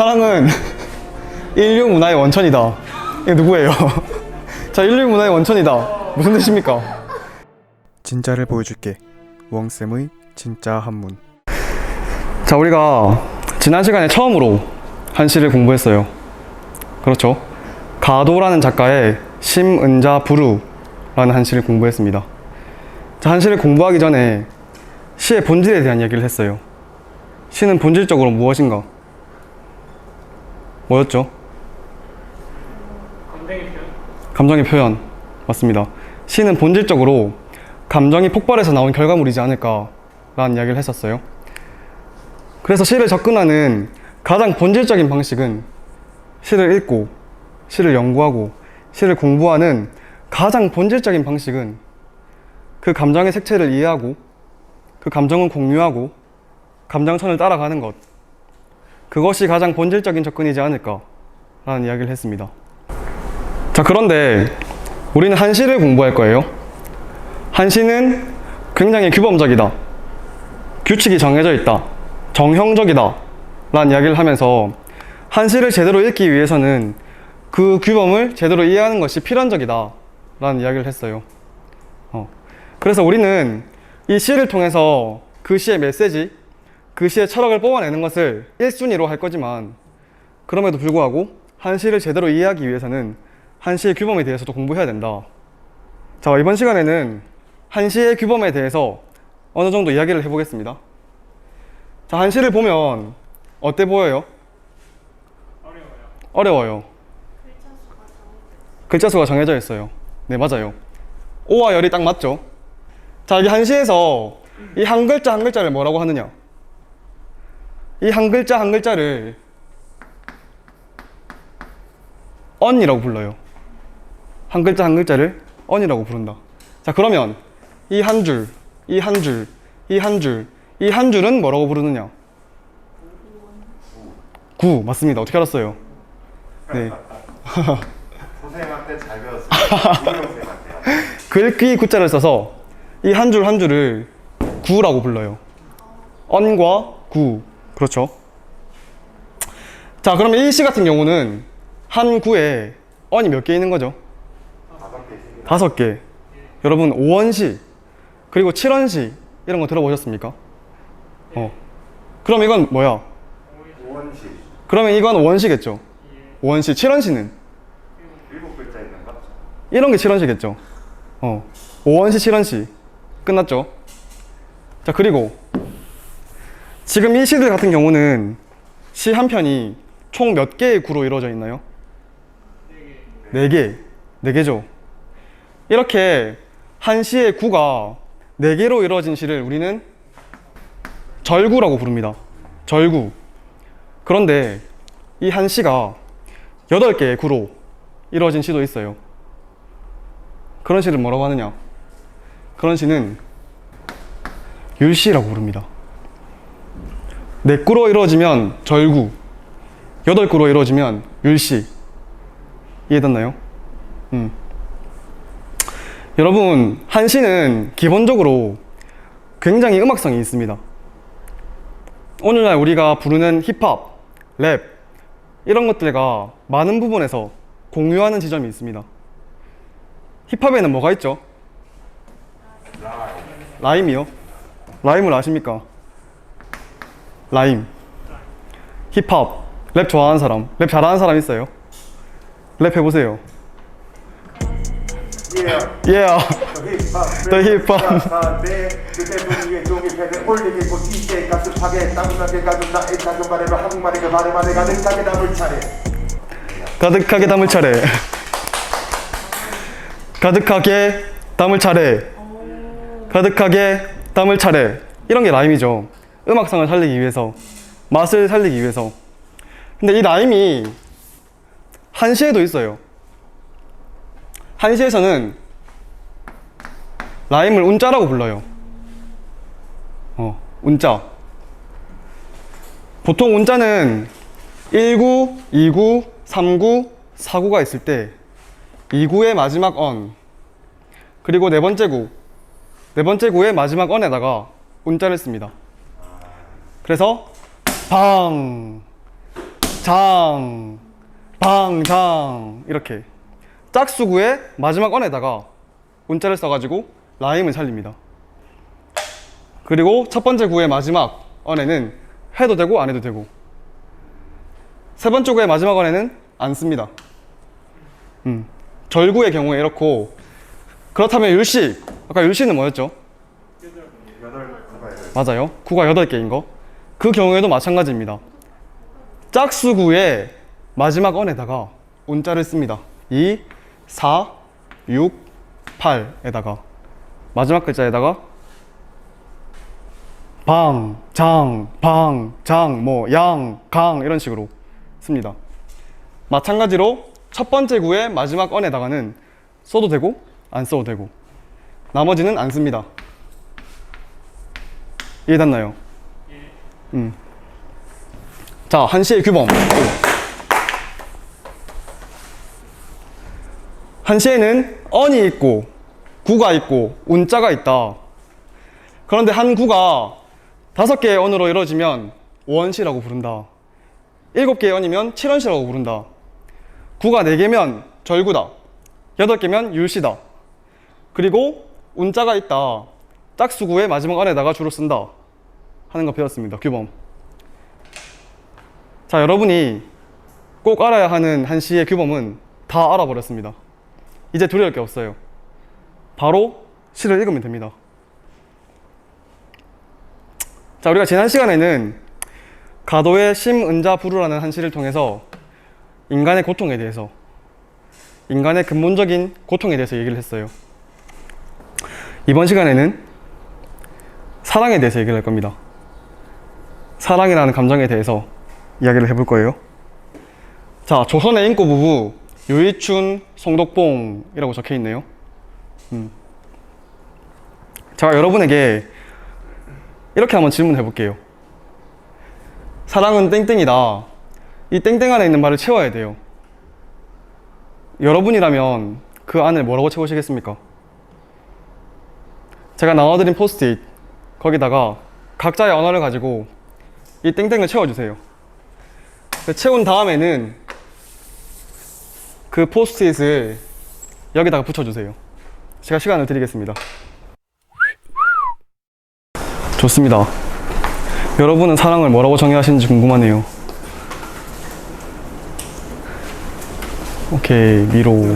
사랑은 인류 문화의 원천이다. 이게 누구예요? 자, 인류 문화의 원천이다. 무슨 뜻입니까? 진짜를 보여줄게. 우엉쌤의 진짜 한문. 자, 우리가 지난 시간에 처음으로 한시를 공부했어요. 그렇죠? 가도라는 작가의 심은자부루라는 한시를 공부했습니다. 자, 한시를 공부하기 전에 시의 본질에 대한 얘기를 했어요. 시는 본질적으로 무엇인가? 뭐였죠? 감정의 표현. 맞습니다. 시는 본질적으로 감정이 폭발해서 나온 결과물이지 않을까라는 이야기를 했었어요. 그래서 시를 접근하는 가장 본질적인 방식은 시를 읽고, 시를 연구하고, 시를 공부하는 가장 본질적인 방식은 그 감정의 색채를 이해하고, 그 감정을 공유하고, 감정선을 따라가는 것. 그것이 가장 본질적인 접근이지 않을까라는 이야기를 했습니다. 자, 그런데 우리는 한시를 공부할 거예요. 한시는 굉장히 규범적이다. 규칙이 정해져 있다. 정형적이다. 라는 이야기를 하면서 한시를 제대로 읽기 위해서는 그 규범을 제대로 이해하는 것이 필연적이다. 라는 이야기를 했어요. 그래서 우리는 이 시를 통해서 그 시의 메시지, 그 시의 철학을 뽑아내는 것을 1순위로 할 거지만 그럼에도 불구하고 한시를 제대로 이해하기 위해서는 한시의 규범에 대해서도 공부해야 된다. 자, 이번 시간에는 한시의 규범에 대해서 어느 정도 이야기를 해보겠습니다. 자, 한시를 보면 어때 보여요? 어려워요. 글자 수가 정해져 있어요. 네, 맞아요. 오와 열이 딱 맞죠? 자, 이 한시에서 이 한 글자 한 글자를 뭐라고 하느냐? 이 한 글자 한 글자를 언이라고 불러요. 한 글자 한 글자를 언이라고 부른다. 자, 그러면 이 한 줄, 이 한 줄, 이 한 줄, 이 한 줄은 뭐라고 부르느냐? 구. 맞습니다. 어떻게 알았어요? 네. 선생님한테 잘 배웠습니다. 글귀 구자를 써서 이 한 줄 한 줄을 구라고 불러요. 언과 구. 그렇죠. 자, 그러면 이 시 같은 경우는 한 구에 언이 몇 개 있는 거죠? 5개. 여러분, 5원시 그리고 7원시 이런 거 들어보셨습니까? 그럼 이건 뭐야? 5원시. 그러면 이건 5원시겠죠? 5원시, 7원시는? 7글자 있는가? 이런 게 7원시겠죠? 5원시, 7원시. 끝났죠? 자, 그리고 지금 이 시들 같은 경우는 시 한 편이 총 몇 개의 구로 이루어져 있나요? 4개. 4개죠? 이렇게 한 시의 구가 4개로 이루어진 시를 우리는 절구라고 부릅니다. 절구. 그런데 이 한 시가 8개의 구로 이루어진 시도 있어요. 그런 시를 뭐라고 하느냐? 그런 시는 율시라고 부릅니다. 4구로 이루어지면 절구, 8구로 이루어지면 율시. 이해됐나요? 여러분, 한시는 기본적으로 굉장히 음악성이 있습니다. 오늘날 우리가 부르는 힙합, 랩 이런 것들과 많은 부분에서 공유하는 지점이 있습니다. 힙합에는 뭐가 있죠? 라임이요? 라임을 아십니까? 라임. 힙합, 랩 좋아하는 사람, 랩 잘하는 사람 있어요? 랩 해보세요. Yeah. The hip hop. 그때 분위기에 종이팩을 올리겠고 DJ 가습하게 따분하게 가둔 나의 작은 발에로 한국말의 그 발에 가득하게 담을 차례. 가득하게 담을 차례. 가득하게 담을 차례. 가득하게 담을 차례. 이런 게 라임이죠. 음악성을 살리기 위해서, 맛을 살리기 위해서. 근데 이 라임이 한시에도 있어요. 한시에서는 라임을 운자라고 불러요. 운자. 보통 운자는 1구, 2구, 3구, 4구가 있을 때 2구의 마지막 언, 그리고 네 번째 구의 마지막 언에다가 운자를 씁니다. 그래서 방, 장, 방, 장 이렇게 짝수구의 마지막 언에다가 운자를 써가지고 라임을 살립니다. 그리고 첫 번째 구의 마지막 언에는 해도 되고 안 해도 되고, 세 번째 구의 마지막 언에는 안 씁니다. 절구의 경우에 이렇고, 그렇다면 율식, 아까 율식은 뭐였죠? 8구가 맞아요. 구가 8개인 거. 그 경우에도 마찬가지입니다. 짝수구의 마지막 언에다가 운자를 씁니다. 2, 4, 6, 8에다가 마지막 글자에다가 방, 장, 방, 장, 뭐 양, 강 이런 식으로 씁니다. 마찬가지로 첫 번째 구의 마지막 언에다가는 써도 되고 안 써도 되고, 나머지는 안 씁니다. 이해됐나요? 자, 한시의 규범. 한시에는 언이 있고 구가 있고 운자가 있다. 그런데 한 구가 5개의 언으로 이루어지면 5원시라고 부른다. 7개의 언이면 7원시라고 부른다. 구가 4개면 절구다. 8개면 율시다. 그리고 운자가 있다. 짝수구의 마지막 언에다가 주로 쓴다 하는 거 배웠습니다. 규범. 자, 여러분이 꼭 알아야 하는 한시의 규범은 다 알아버렸습니다. 이제 두려울 게 없어요. 바로 시를 읽으면 됩니다. 자, 우리가 지난 시간에는 가도의 심은자 부루라는 한시를 통해서 인간의 고통에 대해서, 인간의 근본적인 고통에 대해서 얘기를 했어요. 이번 시간에는 사랑에 대해서 얘기를 할 겁니다. 사랑이라는 감정에 대해서 이야기를 해볼 거예요. 자, 조선의 인꼬 부부 유이춘, 송덕봉이라고 적혀 있네요. 제가 여러분에게 이렇게 한번 질문해 볼게요. 사랑은 땡땡이다. 이 땡땡 안에 있는 말을 채워야 돼요. 여러분이라면 그 안을 뭐라고 채우시겠습니까? 제가 나와드린 포스트잇, 거기다가 각자의 언어를 가지고 이 땡땡을 채워주세요. 채운 다음에는 그 포스트잇을 여기다가 붙여주세요. 제가 시간을 드리겠습니다. 좋습니다. 여러분은 사랑을 뭐라고 정의하시는지 궁금하네요. 오케이, 미로.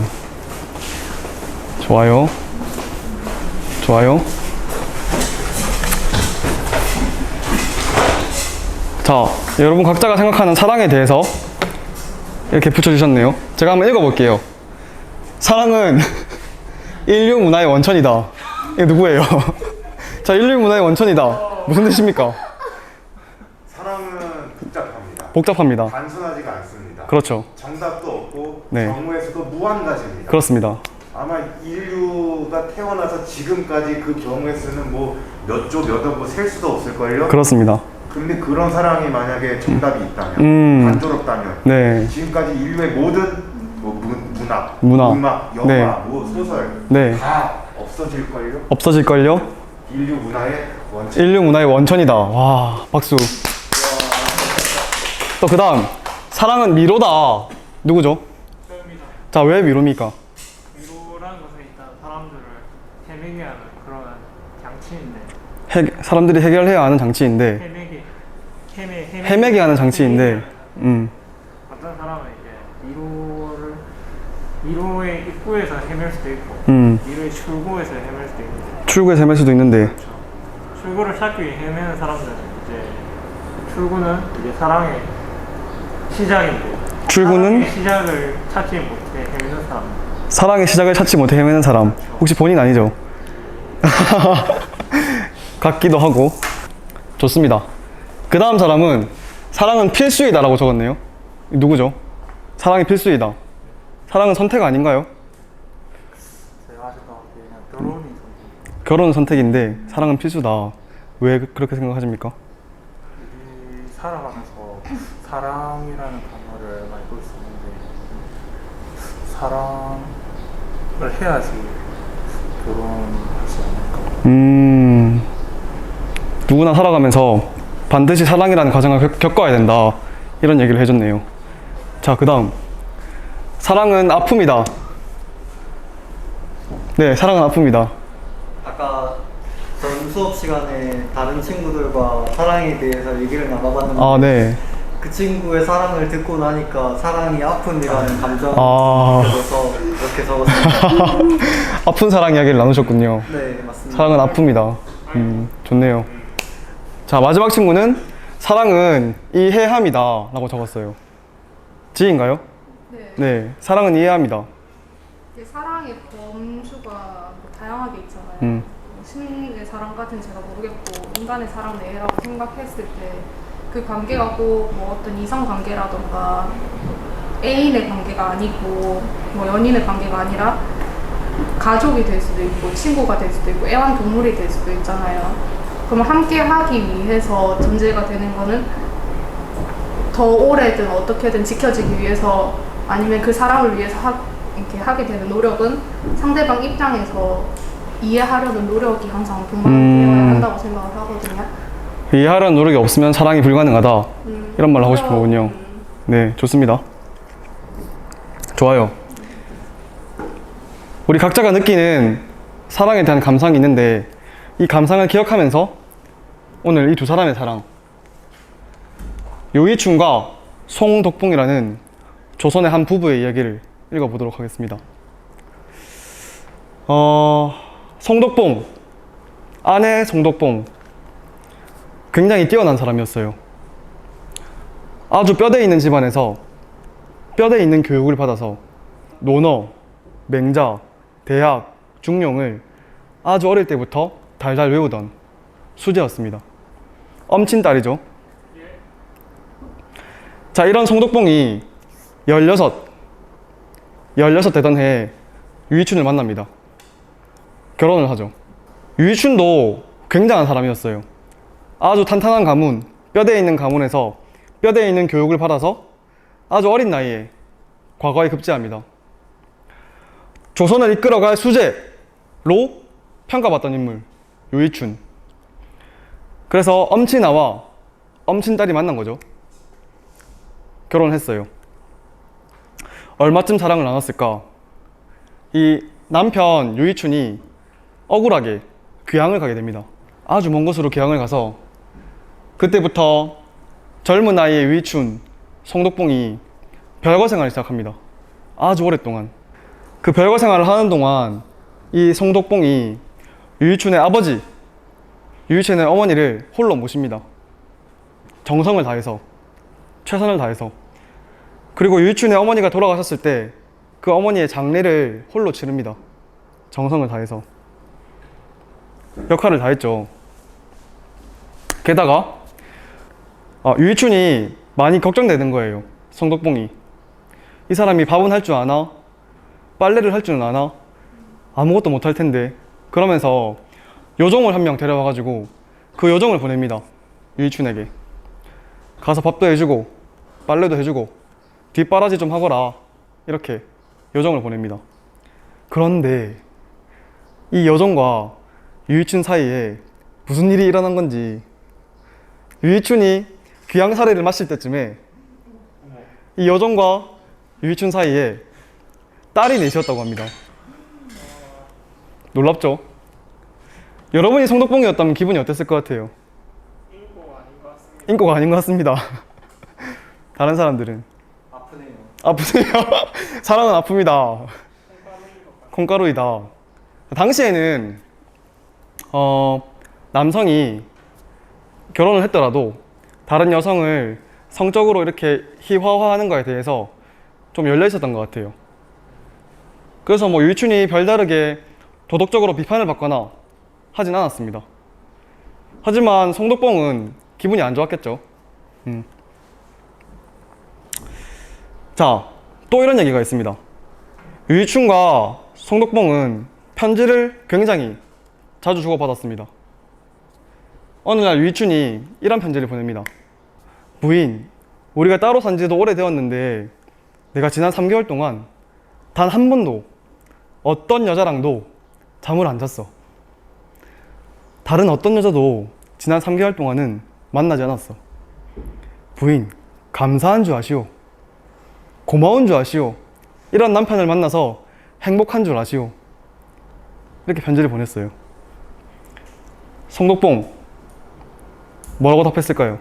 좋아요. 좋아요. 자, 여러분 각자가 생각하는 사랑에 대해서 이렇게 붙여주셨네요. 제가 한번 읽어볼게요. 사랑은 인류 문화의 원천이다. 이게 누구예요? 자, 인류 문화의 원천이다. 무슨 뜻입니까? 사랑은 복잡합니다. 복잡합니다. 단순하지가 않습니다. 그렇죠. 정답도 없고 네. 경우에서도 무한가지입니다. 그렇습니다. 아마 인류가 태어나서 지금까지 그 경우에 쓰는 뭐 몇 조 몇 억 뭐 셀 수도 없을걸요? 그렇습니다. 근데 그런 사랑이 만약에 정답이 있다면, 단조롭다면, 네. 지금까지 인류의 모든 뭐 문학, 문화, 음악, 영화, 네. 뭐 소설 네. 다 없어질걸요? 없어질걸요? 인류 문화의 원천. 인류 문화의 원천이다. 와, 박수. 또 그 다음, 사랑은 미로다. 누구죠? 저입니다. 자, 왜 미로입니까? 미로라는 것은 일단 사람들을 헤매게 하는 그런 장치인데, 사람들이 해결해야 하는 장치인데, 헤매게 하는 장치인데, 어떤 사람은 이제 미로의 입구에서 헤맬 수도 있고, 미로의 출구에서 헤맬 수도 있고, 출구에서 헤맬 수도 있는데, 그렇죠. 출구를 찾기 위해 헤매는 사람들은 이제 출구는 이제 사랑의 시작인데, 출구는 사랑의 시작을 찾지 못해 헤매는 사람. 사랑의 시작을 찾지 못해 헤매는 사람. 혹시 본인 아니죠? 같기도 하고. 좋습니다. 그 다음 사람은 사랑은 필수이다 라고 적었네요. 누구죠? 사랑이 필수이다. 사랑은 선택 아닌가요? 제가 생각하기에 그냥 결혼이 선택. 결혼은 선택인데 사랑은 필수다. 왜 그렇게 생각하십니까? 우리 살아가면서 사랑이라는 단어를 많이 볼 수 있는데 사랑을 해야지 결혼하지 않을까. 누구나 살아가면서 반드시 사랑이라는 과정을 겪어야 된다. 이런 얘기를 해줬네요. 자, 그 다음. 사랑은 아픔이다. 네, 사랑은 아픔이다. 아까 전 수업 시간에 다른 친구들과 사랑에 대해서 얘기를 나눠봤는데 아, 네. 그 친구의 사랑을 듣고 나니까 사랑이 아픔이라는 감정이 아. 느껴져서 이렇게 적었습니다. 아픈 사랑 이야기를 나누셨군요. 네, 맞습니다. 사랑은 아픔이다. 좋네요. 자, 마지막 친구는 사랑은 이해함이다 라고 적었어요. 지인가요? 네. 네, 사랑은 이해함이다. 이게 사랑의 범주가 뭐 다양하게 있잖아요. 음. 뭐 신의 사랑 같은 제가 모르겠고 인간의 사랑 내라고 생각했을 때 그 관계가 꼭 뭐 어떤 이성 관계라던가 애인의 관계가 아니고 뭐 연인의 관계가 아니라 가족이 될 수도 있고 친구가 될 수도 있고 애완동물이 될 수도 있잖아요. 그러면 함께 하기 위해서 전제가 되는 거는 더 오래든 어떻게든 지켜지기 위해서 아니면 그 사람을 위해서 이렇게 하게 되는 노력은 상대방 입장에서 이해하려는 노력이 항상 동반되어야 한다고 생각을 하거든요. 이해하려는 노력이 없으면 사랑이 불가능하다. 이런 말을 하고 싶은 거군요. 네, 좋습니다. 좋아요. 우리 각자가 느끼는 사랑에 대한 감상이 있는데 이 감상을 기억하면서 오늘 이 두 사람의 사랑, 요이춘과 송덕봉이라는 조선의 한 부부의 이야기를 읽어보도록 하겠습니다. 송덕봉, 아내 송덕봉, 굉장히 뛰어난 사람이었어요. 아주 뼈대 있는 집안에서 뼈대 있는 교육을 받아서 논어, 맹자, 대학, 중용을 아주 어릴 때부터 달달 외우던 수재였습니다. 엄친딸이죠. 자, 이런 송덕봉이 16 되던 해에 유이춘을 만납니다. 결혼을 하죠. 유이춘도 굉장한 사람이었어요. 아주 탄탄한 가문, 뼈대에 있는 가문에서 뼈대에 있는 교육을 받아서 아주 어린 나이에 과거에 급제합니다. 조선을 이끌어갈 수재로 평가받던 인물, 유이춘. 그래서 엄친아와 엄친딸이 만난 거죠. 결혼을 했어요. 얼마쯤 사랑을 나눴을까? 이 남편 유이춘이 억울하게 귀향을 가게 됩니다. 아주 먼 곳으로 귀향을 가서 그때부터 젊은 나이의 유이춘, 송덕봉이 별거 생활을 시작합니다. 아주 오랫동안. 그 별거 생활을 하는 동안 이 송덕봉이 유이춘의 아버지, 유이춘의 어머니를 홀로 모십니다. 정성을 다해서, 최선을 다해서. 그리고 유이춘의 어머니가 돌아가셨을 때 그 어머니의 장례를 홀로 치릅니다. 정성을 다해서. 역할을 다했죠. 게다가 유이춘이 많이 걱정되는 거예요. 송덕봉이. 이 사람이 밥은 할 줄 아나? 빨래를 할 줄은 아나? 아무것도 못할 텐데. 그러면서 요정을 한 명 데려와가지고 그 요정을 보냅니다. 유이춘에게. 가서 밥도 해주고 빨래도 해주고 뒷바라지 좀 하거라. 이렇게 요정을 보냅니다. 그런데 이 요정과 유이춘 사이에 무슨 일이 일어난 건지 유이춘이 귀향 사례를 마실 때쯤에 이 여정과 유이춘 사이에 딸이 넷이었다고 합니다. 놀랍죠? 여러분이 송덕봉이었다면 기분이 어땠을 것 같아요? 인꼬가 아닌 것 같습니다. 다른 사람들은 아프네요. 아프세요? 사랑은 아픕니다. 콩가루이다. 당시에는 남성이 결혼을 했더라도 다른 여성을 성적으로 이렇게 희화화하는 거에 대해서 좀 열려 있었던 것 같아요. 그래서 뭐 유이춘이 별다르게 도덕적으로 비판을 받거나 하진 않았습니다. 하지만 송덕봉은 기분이 안 좋았겠죠. 자, 또 이런 얘기가 있습니다. 유이춘과 송덕봉은 편지를 굉장히 자주 주고받았습니다. 어느 날 유이춘이 이런 편지를 보냅니다. 부인, 우리가 따로 산 지도 오래되었는데 내가 지난 3개월 동안 단 한 번도 어떤 여자랑도 잠을 안 잤어. 다른 어떤 여자도 지난 3개월 동안은 만나지 않았어. 부인, 감사한 줄 아시오. 고마운 줄 아시오. 이런 남편을 만나서 행복한 줄 아시오. 이렇게 편지를 보냈어요. 송덕봉 뭐라고 답했을까요?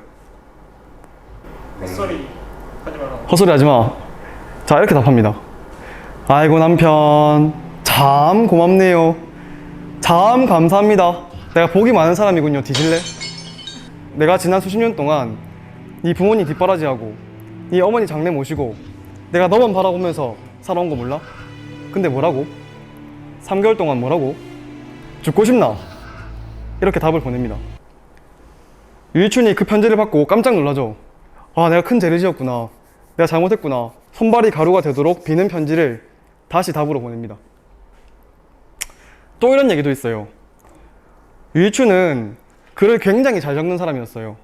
헛소리 하지 말라고. 헛소리 하지 마. 자, 이렇게 답합니다. 아이고 남편 참 고맙네요. 참 감사합니다. 내가 복이 많은 사람이군요. 뒤질래? 내가 지난 수십 년 동안 네 부모님 뒷바라지하고 네 어머니 장례 모시고 내가 너만 바라보면서 살아온 거 몰라? 근데 뭐라고? 3개월 동안 뭐라고? 죽고 싶나? 이렇게 답을 보냅니다. 유이춘이 그 편지를 받고 깜짝 놀라죠. 아, 내가 큰 죄를 지었구나. 내가 잘못했구나. 손발이 가루가 되도록 비는 편지를 다시 답으로 보냅니다. 또 이런 얘기도 있어요. 유이춘은 글을 굉장히 잘 적는 사람이었어요.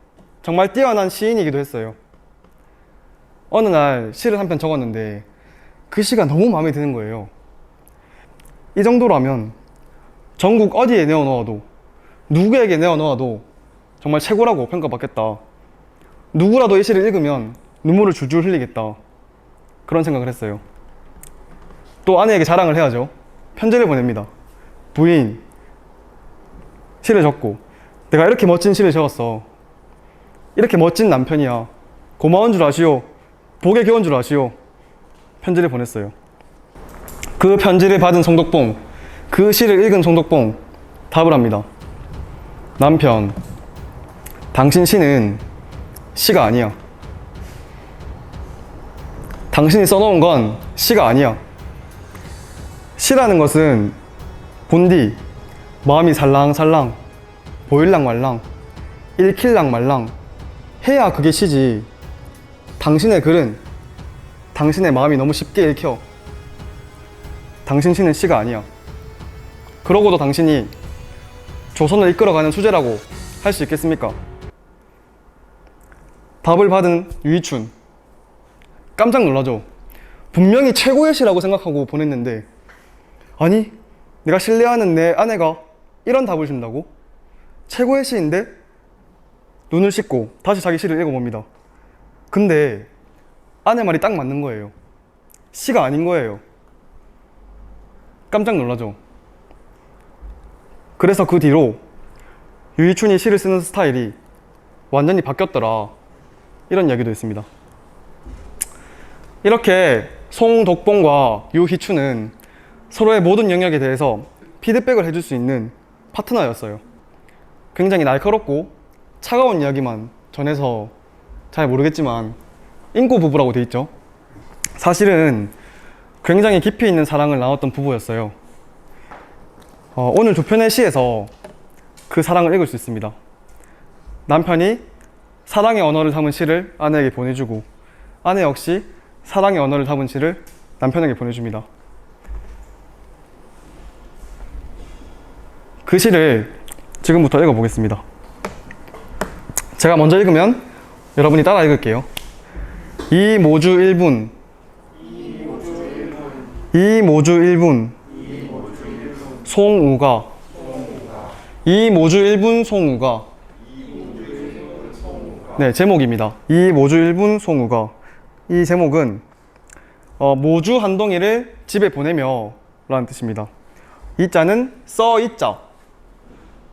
정말 뛰어난 시인이기도 했어요. 어느 날 시를 한 편 적었는데 그 시가 너무 마음에 드는 거예요. 이 정도라면 전국 어디에 내어놓아도 누구에게 내어놓아도 정말 최고라고 평가받겠다. 누구라도 이 시를 읽으면 눈물을 줄줄 흘리겠다. 그런 생각을 했어요. 또 아내에게 자랑을 해야죠. 편지를 보냅니다. 부인, 시를 적고 내가 이렇게 멋진 시를 적었어. 이렇게 멋진 남편이야. 고마운 줄 아시오. 복에 겨운 줄 아시오. 편지를 보냈어요. 그 편지를 받은 송덕봉, 그 시를 읽은 송덕봉 답을 합니다. 남편, 당신 시는 시가 아니야. 당신이 써놓은 건 시가 아니야. 시라는 것은 본디 마음이 살랑살랑 보일랑 말랑 읽힐랑 말랑 해야 그게 시지. 당신의 글은 당신의 마음이 너무 쉽게 읽혀. 당신 시는 시가 아니야. 그러고도 당신이 조선을 이끌어가는 수재라고 할 수 있겠습니까? 답을 받은 유이춘 깜짝 놀라죠. 분명히 최고의 시라고 생각하고 보냈는데 아니, 내가 신뢰하는 내 아내가 이런 답을 준다고? 최고의 시인데? 눈을 씻고 다시 자기 시를 읽어봅니다. 근데 아내 말이 딱 맞는 거예요. 시가 아닌 거예요. 깜짝 놀라죠. 그래서 그 뒤로 유이춘이 시를 쓰는 스타일이 완전히 바뀌었더라. 이런 이야기도 있습니다. 이렇게 송덕봉과 유희춘은 서로의 모든 영역에 대해서 피드백을 해줄 수 있는 파트너였어요. 굉장히 날카롭고 차가운 이야기만 전해서 잘 모르겠지만 인고 부부라고 돼 있죠. 사실은 굉장히 깊이 있는 사랑을 나눴던 부부였어요. 오늘 두 편의 시에서 그 사랑을 읽을 수 있습니다. 남편이 사랑의 언어를 담은 시를 아내에게 보내주고 아내 역시 사랑의 언어를 담은 시를 남편에게 보내줍니다. 그 시를 지금부터 읽어보겠습니다. 제가 먼저 읽으면 여러분이 따라 읽을게요. 이 모주 1분 이 모주 1분 송우가 이 모주 1분 송우가 네, 제목입니다. 이 모주 1분 송우가 이 제목은 모주 한 동이를 집에 보내며 라는 뜻입니다. 이 자는 써 이자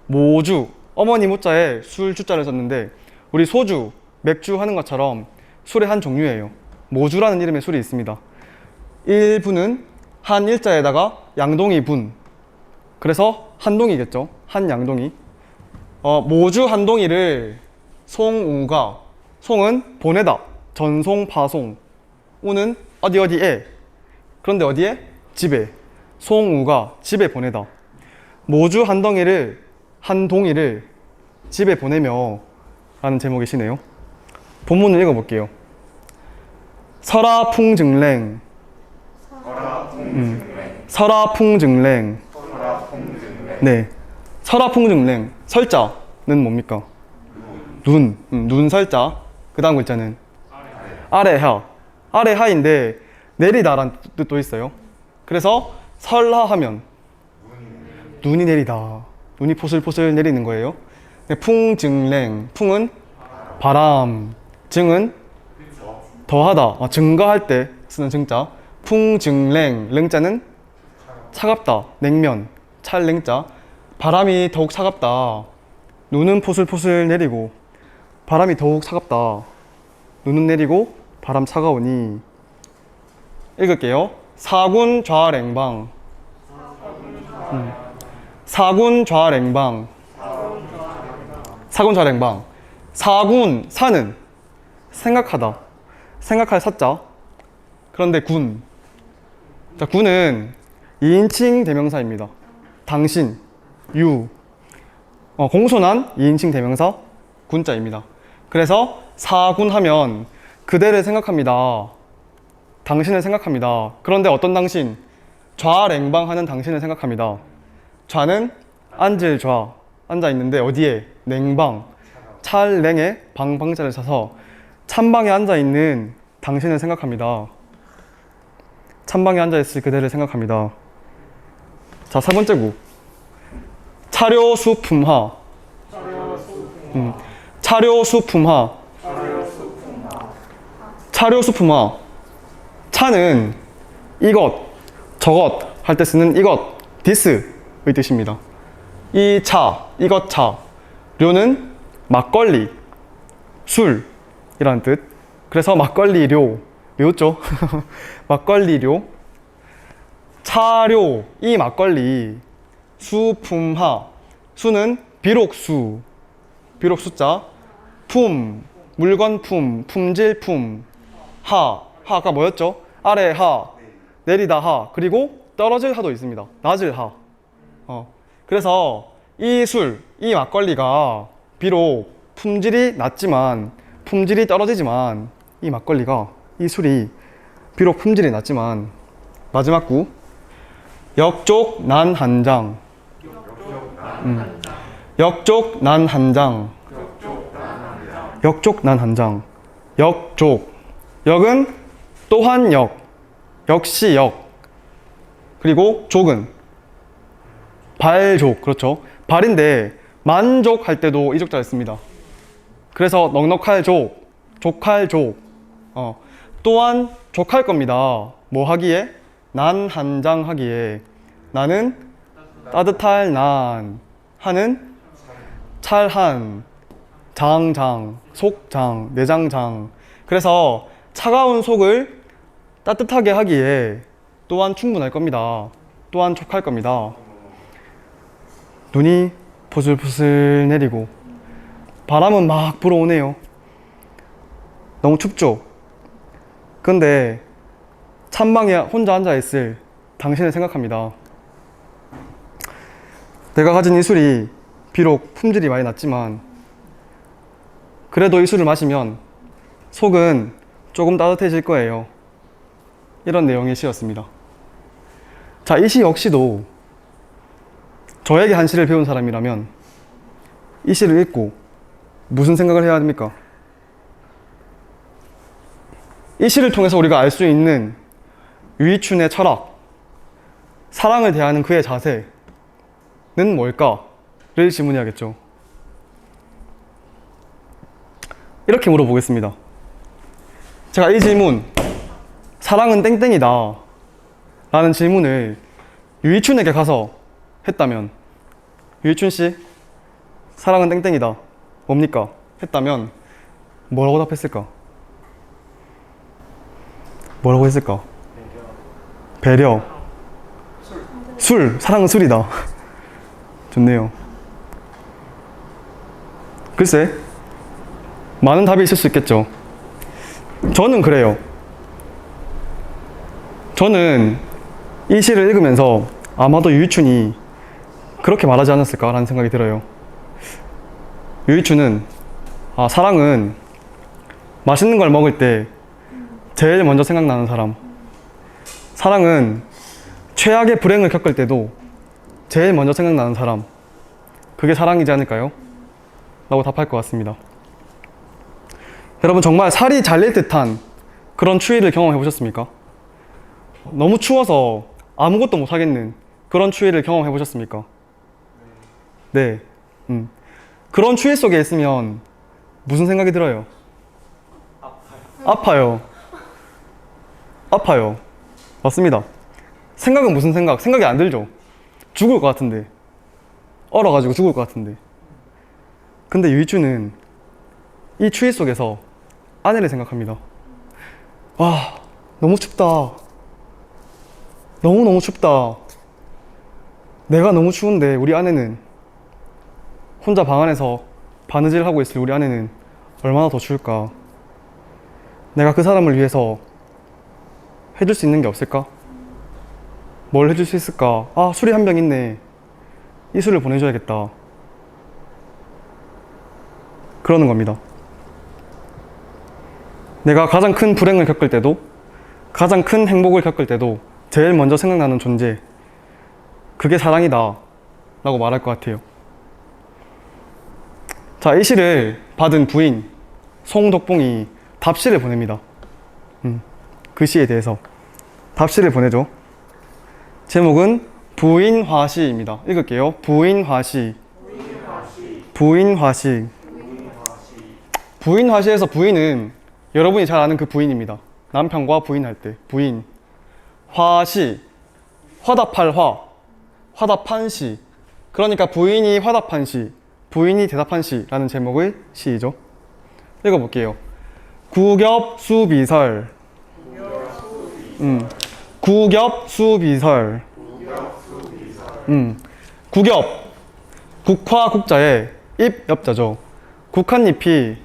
모주 어머니 모자에 술 주자를 썼는데 우리 소주, 맥주 하는 것처럼 술의 한 종류예요. 모주라는 이름의 술이 있습니다. 1분은 한 일자에다가 양동이 분, 그래서 한 동이겠죠. 한 양동이. 모주 한 동이를 송우가, 송은 보내다, 전송, 파송, 우는 어디에, 그런데 어디에? 집에. 송우가 집에 보내다. 모주 한 덩이를, 한 동이를 집에 보내며 라는 제목의 시네요. 본문을 읽어볼게요. 설아풍증랭 설아풍증랭 네, 설아풍증랭 설자는 뭡니까? 눈 설자. 그 다음 글자는 아래하. 아래하인데 내리다라는 뜻도 있어요. 그래서 설하하면 눈이 내리다, 눈이 포슬포슬 내리는 거예요. 풍증랭, 풍은 바람, 증은 더하다, 증가할 때 쓰는 증자. 풍증냉, 랭자는 차갑다, 냉면, 찰냉자. 바람이 더욱 차갑다. 눈은 포슬포슬 내리고 바람이 더욱 차갑다. 눈은 내리고 바람 차가우니. 읽을게요. 사군 좌랭방. 사군 좌랭방. 사군 좌랭방. 사군, 사는 생각하다, 생각할 사자. 그런데 군, 자, 군은 2인칭 대명사입니다. 당신, 유, 공손한 2인칭 대명사 군자입니다. 그래서 사군 하면 그대를 생각합니다. 당신을 생각합니다. 그런데 어떤 당신? 좌랭방하는 당신을 생각합니다. 좌는 앉을 좌, 앉아 있는데 어디에? 냉방, 찰냉에 방방자를 써서 찬방에 앉아 있는 당신을 생각합니다. 찬방에 앉아 있을 그대를 생각합니다. 자, 4번째 구. 차료수품하. 차료수품하. 차료수품하. 차는 이것, 저것 할 때 쓰는 이것, this의 뜻입니다. 이 차, 이것 차. 료는 막걸리, 술이라는 뜻. 그래서 막걸리료, 료죠. 막걸리료. 차료, 이 막걸리. 수품하, 수는 비록 수, 비록 숫자. 품, 물건품, 품질품. 하, 하가 뭐였죠? 아래 하, 내리다 하, 그리고 떨어질 하도 있습니다. 낮을 하. 그래서 이 술, 이 막걸리가 비록 품질이 낮지만, 품질이 떨어지지만, 이 막걸리가, 이 술이 비록 품질이 낮지만, 마지막 구. 역족 난 한 장. 역족 난 한 장. 역족 난 한 장. 역족. 역은 또한 역, 역시 역. 그리고 족은 발족, 그렇죠. 발인데 만족 할 때도 이 족자를 씁니다. 그래서 넉넉할 족, 족할 족. 또한 족할 겁니다. 뭐 하기에? 난 한 장 하기에. 나는 따뜻할 난, 한은 찰한, 장, 속장, 내장장. 그래서 차가운 속을 따뜻하게 하기에 또한 충분할 겁니다. 또한 족할 겁니다. 눈이 포슬포슬 내리고 바람은 막 불어오네요. 너무 춥죠? 근데 찬방에 혼자 앉아있을 당신을 생각합니다. 내가 가진 이 술이 비록 품질이 많이 낮지만 그래도 이 술을 마시면 속은 조금 따뜻해질 거예요. 이런 내용의 시였습니다. 자, 이 시 역시도 저에게 한 시를 배운 사람이라면 이 시를 읽고 무슨 생각을 해야 합니까? 이 시를 통해서 우리가 알 수 있는 유이춘의 철학, 사랑을 대하는 그의 자세는 뭘까를 질문해야겠죠. 이렇게 물어보겠습니다. 제가 이 질문, 사랑은 땡땡이다 라는 질문을 유이춘에게 가서 했다면, 유이춘 씨, 사랑은 땡땡이다, 뭡니까? 했다면 뭐라고 답했을까? 뭐라고 했을까? 배려. 술, 사랑은 술이다. 좋네요. 글쎄, 많은 답이 있을 수 있겠죠. 저는 그래요. 저는 이 시를 읽으면서 아마도 유이춘이 그렇게 말하지 않았을까라는 생각이 들어요. 유이춘은 사랑은 맛있는 걸 먹을 때 제일 먼저 생각나는 사람, 사랑은 최악의 불행을 겪을 때도 제일 먼저 생각나는 사람, 그게 사랑이지 않을까요? 라고 답할 것 같습니다. 여러분, 정말 살이 잘릴 듯한 그런 추위를 경험해 보셨습니까? 너무 추워서 아무것도 못 하겠는 그런 추위를 경험해 보셨습니까? 네. 그런 추위 속에 있으면 무슨 생각이 들어요? 아파요. 아파요. 맞습니다. 생각은 무슨 생각? 생각이 안 들죠. 죽을 것 같은데. 얼어가지고 죽을 것 같은데. 근데 유이추는 이 추위 속에서 아내를 생각합니다. 와, 너무 춥다. 너무너무 춥다. 내가 너무 추운데 우리 아내는 혼자 방 안에서 바느질 하고 있을 우리 아내는 얼마나 더 추울까? 내가 그 사람을 위해서 해줄 수 있는 게 없을까? 뭘 해줄 수 있을까? 아, 술이 한 병 있네. 이 술을 보내줘야겠다. 그러는 겁니다. 내가 가장 큰 불행을 겪을 때도, 가장 큰 행복을 겪을 때도 제일 먼저 생각나는 존재, 그게 사랑이다 라고 말할 것 같아요. 자, 이 시를 받은 부인 송덕봉이 답시를 보냅니다. 그 시에 대해서 답시를 보내죠. 제목은 부인화시입니다. 읽을게요. 부인화시. 부인화시. 부인화시에서 부인은 여러분이 잘 아는 그 부인입니다. 남편과 부인할 때 부인. 화시, 화답할 화, 화답한 시. 그러니까 부인이 화답한 시, 부인이 대답한 시라는 제목의 시이죠. 읽어볼게요. 국엽수비설. 국엽수비설. 국엽, 국화 국자에 잎 엽자죠. 국한잎이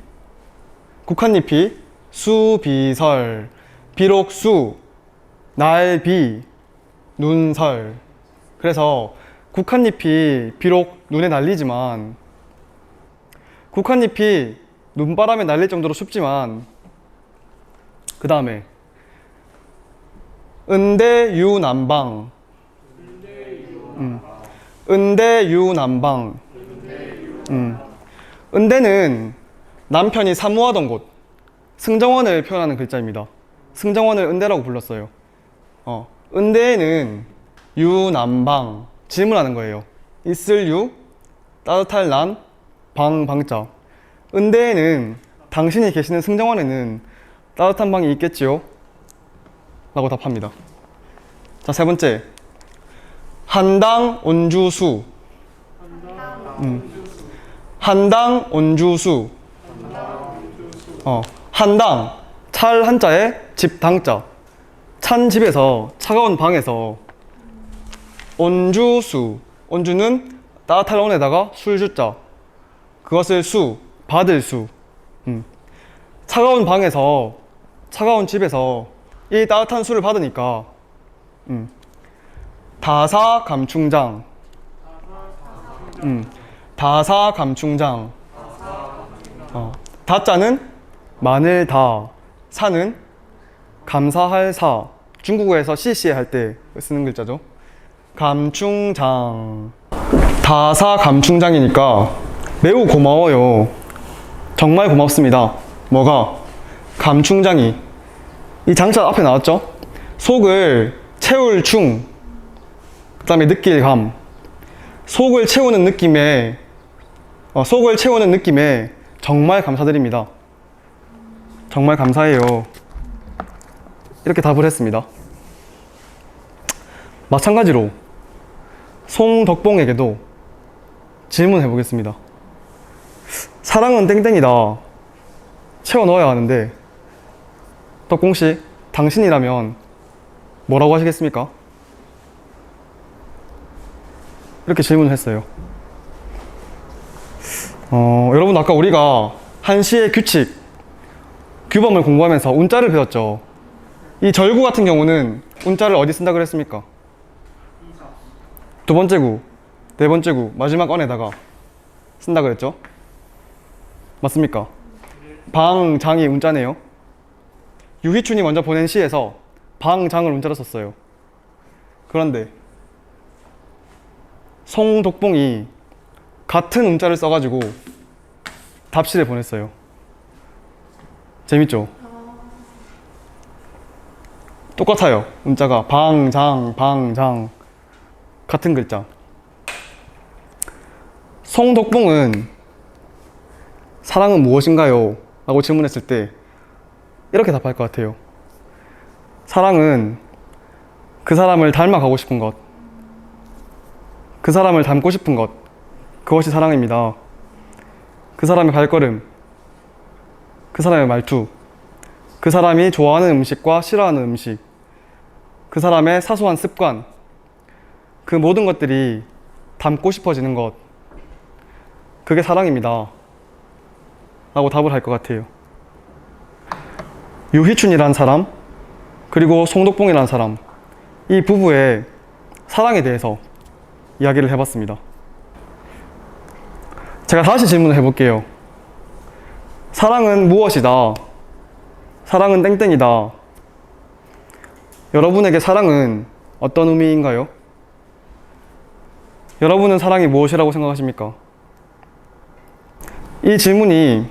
수비설. 비록 수, 날비, 눈설. 그래서 국한잎이 비록 눈에 날리지만, 국한잎이 눈바람에 날릴 정도로 춥지만, 그 다음에 은대유난방. 은대유난방. 은대는 남편이 사모하던 곳, 승정원을 표현하는 글자입니다. 승정원을 은대라고 불렀어요. 은대에는 유난방, 질문하는 거예요. 있을 유, 따뜻할 난, 방자. 은대에는, 당신이 계시는 승정원에는 따뜻한 방이 있겠지요? 라고 답합니다. 자, 세 번째. 한당 온주수. 한당 온주수. 한당, 찰 한자에 집 당자. 찬 집에서, 차가운 방에서. 온주수. 온주는 따뜻할 온에다가 술주자. 그것을 수, 받을 수. 차가운 방에서, 차가운 집에서 이 따뜻한 술을 받으니까 다사감충장. 다사감충장. 다자는 마늘 다, 사는 감사할 사. 중국어에서 시시에 할 때 쓰는 글자죠. 감충장. 다사감충장이니까 매우 고마워요. 정말 고맙습니다. 뭐가? 감충장이. 이 장자 앞에 나왔죠? 속을 채울 충, 그 다음에 느낄 감. 속을 채우는 느낌에 정말 감사드립니다. 정말 감사해요. 이렇게 답을 했습니다. 마찬가지로 송덕봉에게도 질문해 보겠습니다. 사랑은 땡땡이다. 채워 넣어야 하는데, 덕봉씨, 당신이라면 뭐라고 하시겠습니까? 이렇게 질문을 했어요. 여러분, 아까 우리가 한시의 규칙, 규범을 공부하면서 운자를 배웠죠. 이 절구 같은 경우는 운자를 어디 쓴다 그랬습니까? 두 번째 구, 네 번째 구, 마지막 언에다가 쓴다 그랬죠? 맞습니까? 방장이 운자네요. 유희춘이 먼저 보낸 시에서 방장을 운자로 썼어요. 그런데 송덕봉이 같은 운자를 써가지고 답시를 보냈어요. 재밌죠? 똑같아요. 운자가 방장 같은 글자. 송덕봉은 사랑은 무엇인가요? 라고 질문했을 때 이렇게 답할 것 같아요. 사랑은 그 사람을 닮아가고 싶은 것, 그 사람을 닮고 싶은 것, 그것이 사랑입니다. 그 사람의 발걸음, 그 사람의 말투, 그 사람이 좋아하는 음식과 싫어하는 음식, 그 사람의 사소한 습관, 그 모든 것들이 닮고 싶어지는 것, 그게 사랑입니다. 라고 답을 할 것 같아요. 유희춘이라는 사람, 그리고 송덕봉이라는 사람, 이 부부의 사랑에 대해서 이야기를 해봤습니다. 제가 다시 질문을 해볼게요. 사랑은 무엇이다? 사랑은 땡땡이다. 여러분에게 사랑은 어떤 의미인가요? 여러분은 사랑이 무엇이라고 생각하십니까? 이 질문이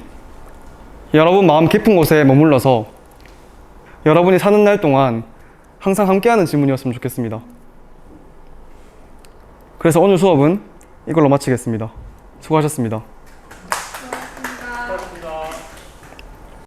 여러분 마음 깊은 곳에 머물러서 여러분이 사는 날 동안 항상 함께하는 질문이었으면 좋겠습니다. 그래서 오늘 수업은 이걸로 마치겠습니다. 수고하셨습니다.